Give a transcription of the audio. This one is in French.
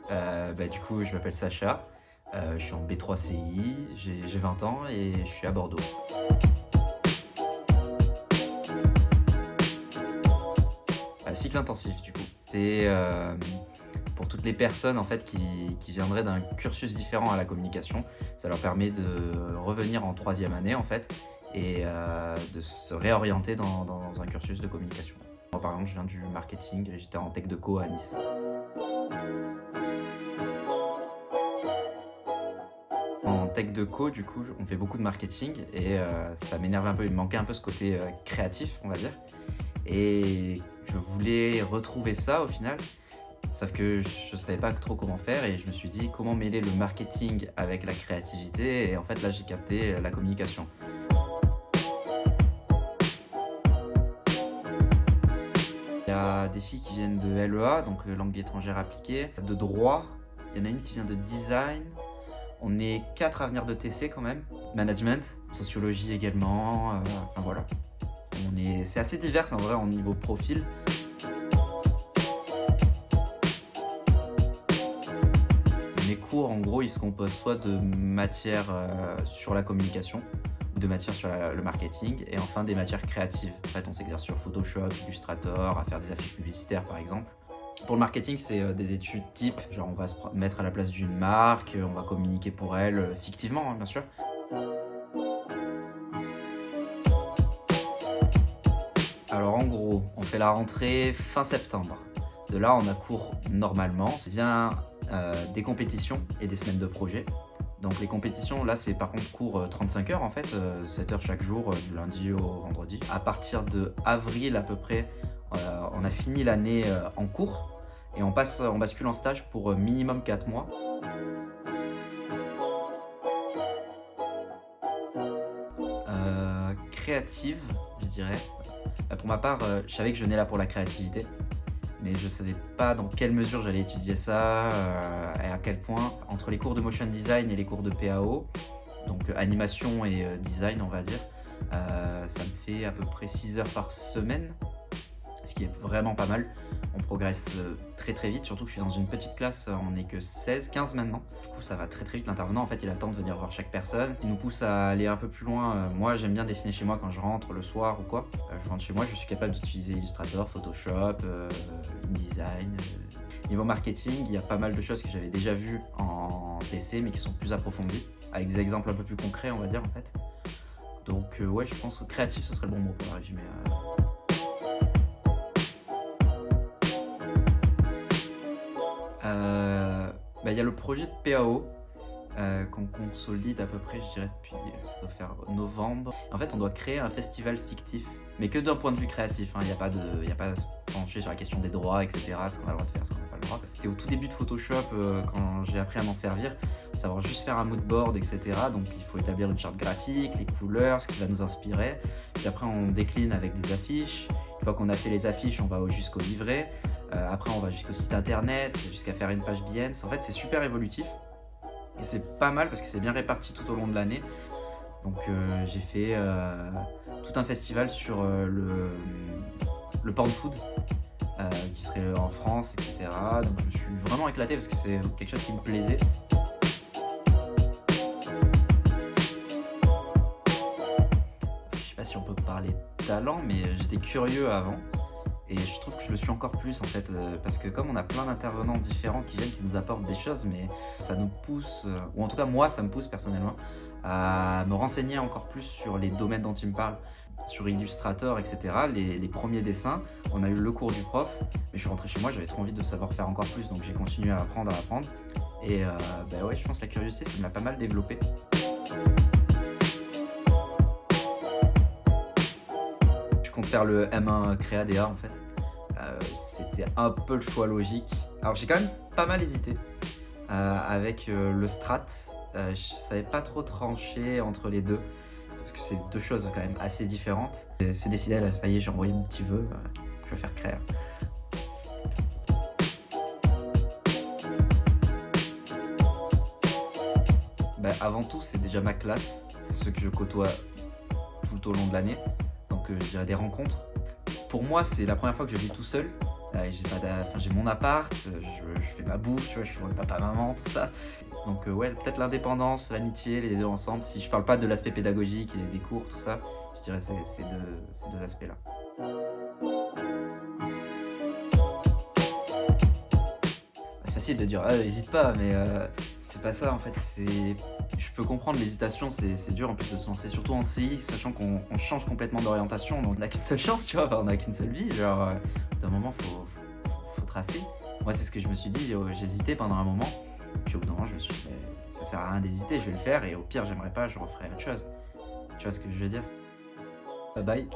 Du coup, je m'appelle Sacha, je suis en B3 CI, j'ai 20 ans et je suis à Bordeaux. Cycle intensif du coup. C'est, pour toutes les personnes en fait qui viendraient d'un cursus différent à la communication. Ça leur permet de revenir en 3e année en fait et de se réorienter dans un cursus de communication. Moi par exemple, je viens du marketing, j'étais en tech deco à Nice. En tech deco, du coup, on fait beaucoup de marketing et ça m'énervait un peu, il me manquait un peu ce côté, créatif, on va dire et je voulais retrouver ça au final, sauf que je savais pas trop comment faire et je me suis dit: «Comment mêler le marketing avec la créativité?» et en fait, là, j'ai capté, la communication. Il y a des filles qui viennent de LEA, donc langue étrangère appliquée, de droit, il y en a une qui vient de design. On est 4 à venir de TC quand même. Management, sociologie également, enfin voilà. C'est assez divers en vrai en niveau profil. Mes cours en gros, ils se composent soit de matières, sur la communication ou de matières sur le marketing et enfin des matières créatives. En fait, on s'exerce sur Photoshop, Illustrator, à faire des affiches publicitaires par exemple. Pour le marketing, c'est des études type, genre on va se mettre à la place d'une marque, on va communiquer pour elle, fictivement, hein, bien sûr. Alors en gros, on fait la rentrée fin septembre. De là, on a cours normalement. Vient des compétitions et des semaines de projet. Donc les compétitions, là, c'est par contre cours 35 heures en fait, 7 heures chaque jour, du lundi au vendredi. À partir de avril à peu près, on a fini l'année en cours et on bascule en stage pour minimum 4 mois. Créative, je dirais. Pour ma part, je savais que je venais là pour la créativité, mais je savais pas dans quelle mesure j'allais étudier ça, et à quel point. Entre les cours de motion design et les cours de PAO, donc animation et design on va dire, ça me fait à peu près 6 heures par semaine, ce qui est vraiment pas mal. On progresse très très vite, surtout que je suis dans une petite classe, on n'est que 16, 15 maintenant. Du coup ça va très très vite, l'intervenant en fait il a le temps de venir voir chaque personne. Il nous pousse à aller un peu plus loin. Moi j'aime bien dessiner chez moi quand je rentre le soir ou quoi. Je rentre chez moi, je suis capable d'utiliser Illustrator, Photoshop, InDesign. Niveau marketing, il y a pas mal de choses que j'avais déjà vues en TC mais qui sont plus approfondies, avec des exemples un peu plus concrets on va dire en fait. Donc ouais, je pense que créatif ce serait le bon mot pour le résumer. Il y a le projet de PAO qu'on consolide à peu près, je dirais depuis, ça doit faire novembre. En fait, on doit créer un festival fictif, mais que d'un point de vue créatif, hein. Il y a pas à se pencher sur la question des droits, et cetera, ce qu'on a le droit de faire, ce qu'on n'a pas le droit. C'était au tout début de Photoshop, quand j'ai appris à m'en servir, savoir juste faire un mood board, et cetera. Donc il faut établir une charte graphique, les couleurs, ce qui va nous inspirer. Puis après, on décline avec des affiches. Une fois qu'on a fait les affiches, on va jusqu'au livret. Après, on va jusqu'au site internet, jusqu'à faire une page Behance. En fait, c'est super évolutif et c'est pas mal parce que c'est bien réparti tout au long de l'année. Donc, j'ai fait tout un festival sur le porn food qui serait en France, etc. Donc, je me suis vraiment éclaté parce que c'est quelque chose qui me plaisait. Je sais pas si on peut parler de talent, mais j'étais curieux avant. Et je trouve que je le suis encore plus en fait, parce que comme on a plein d'intervenants différents qui viennent, qui nous apportent des choses, mais ça nous pousse, ou en tout cas moi ça me pousse personnellement, à me renseigner encore plus sur les domaines dont ils me parlent. Sur Illustrator, etc., les premiers dessins, on a eu le cours du prof, mais je suis rentré chez moi, j'avais trop envie de savoir faire encore plus, donc j'ai continué à apprendre. Et ouais, je pense que la curiosité, ça m'a pas mal développé. Je compte faire le M1 Créa DA en fait. C'était un peu le choix logique. Alors j'ai quand même pas mal hésité avec le Strat. Je savais pas trop trancher entre les deux parce que c'est deux choses quand même assez différentes. Et c'est décidé, là ça y est, j'ai envoyé mon petit vœu. Je vais faire Créa. Avant tout, c'est déjà ma classe, c'est ceux que je côtoie tout au long de l'année. Donc je dirais des rencontres. Pour moi, c'est la première fois que je vis tout seul. J'ai mon appart, je fais ma bouffe, tu vois, je suis loin de papa, maman, tout ça. Donc ouais, peut-être l'indépendance, l'amitié, les 2 ensemble. Si je parle pas de l'aspect pédagogique et des cours, tout ça, je dirais ces 2 aspects-là. C'est facile de dire: «Ah, hésite pas», mais c'est pas ça en fait, je peux comprendre l'hésitation, c'est dur en plus de se lancer, surtout en CI, sachant qu'on change complètement d'orientation, donc on n'a qu'une seule chance, tu vois? Enfin, on n'a qu'une seule vie, genre, au bout d'un moment, faut tracer. Moi, c'est ce que je me suis dit, j'ai hésité pendant un moment, puis au bout d'un moment, je me suis dit: «Mais ça sert à rien d'hésiter, je vais le faire et au pire, j'aimerais pas, je referai autre chose». Tu vois ce que je veux dire? Bye bye.